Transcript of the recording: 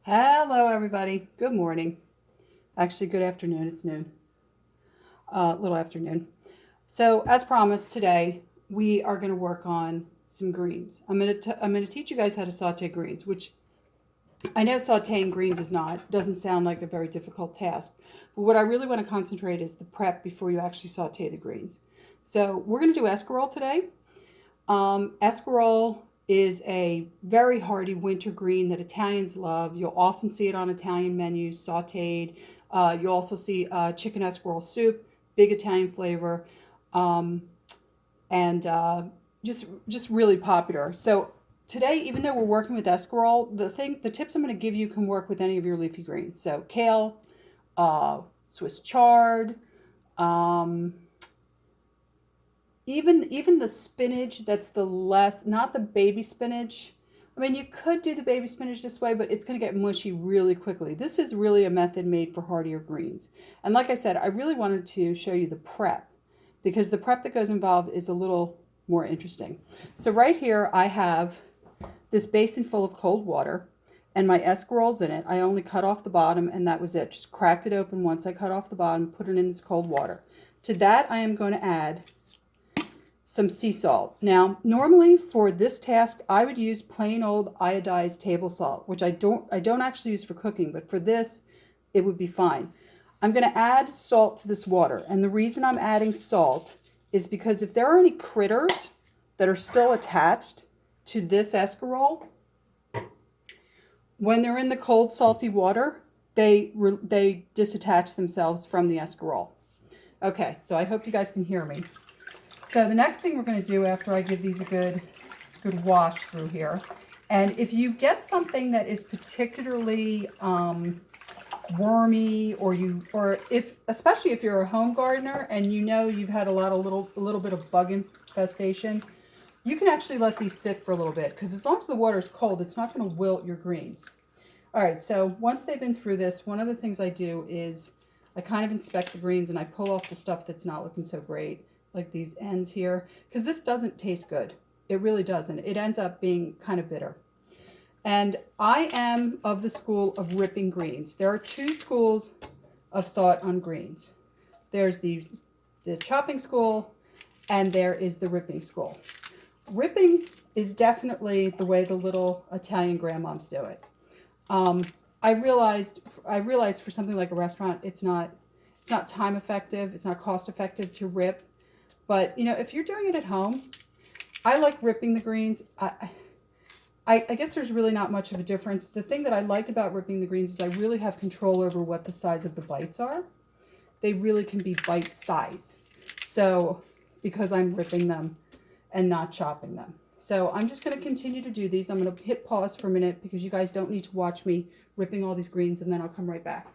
Hello, everybody. Good morning. Actually, good afternoon. It's noon. Little afternoon. So, as promised, today we are going to work on some greens. I'm gonna teach you guys how to saute greens, which I know sauteing greens doesn't sound like a very difficult task. But what I really want to concentrate is the prep before you actually saute the greens. So, we're going to do escarole today. Escarole is a very hearty winter green that Italians love. You'll often see it on Italian menus, sauteed. You'll also see chicken escarole soup, big Italian flavor, um, and just really popular. So today, even though we're working with escarole, the tips I'm going to give you can work with any of your leafy greens. So kale, Swiss chard. Um, even the spinach that's the less, not the baby spinach. I mean, you could do the baby spinach this way, but it's going to get mushy really quickly. This is really a method made for heartier greens. And like I said, I really wanted to show you the prep because the prep that goes involved is a little more interesting. So right here I have this basin full of cold water and my escaroles in it. I only cut off the bottom and that was it. Just cracked it open once I cut off the bottom, put it in this cold water. To that I am going to add some sea salt. Now, normally for this task, I would use plain old iodized table salt, which I don't actually use for cooking, but for this, it would be fine. I'm going to add salt to this water, and the reason I'm adding salt is because if there are any critters that are still attached to this escarole, when they're in the cold, salty water, they disattach themselves from the escarole. Okay, so I hope you guys can hear me. So the next thing we're going to do after I give these a good wash through here, and if you get something that is particularly wormy, especially if you're a home gardener and you know you've had a little bit of bug infestation, you can actually let these sit for a little bit because as long as the water is cold, it's not going to wilt your greens. All right, so once they've been through this, one of the things I do is I kind of inspect the greens and I pull off the stuff that's not looking so great, like these ends here, because this doesn't taste good. It really doesn't. It ends up being kind of bitter. And I am of the school of ripping greens. There are two schools of thought on greens. There's the chopping school and there is the ripping school. Ripping is definitely the way the little Italian grandmoms do it. I realized for something like a restaurant, it's not time effective, it's not cost effective to rip. But, you know, if you're doing it at home, I like ripping the greens. I guess there's really not much of a difference. The thing that I like about ripping the greens is I really have control over what the size of the bites are. They really can be bite size. So, because I'm ripping them and not chopping them. So I'm just going to continue to do these. I'm going to hit pause for a minute because you guys don't need to watch me ripping all these greens and then I'll come right back.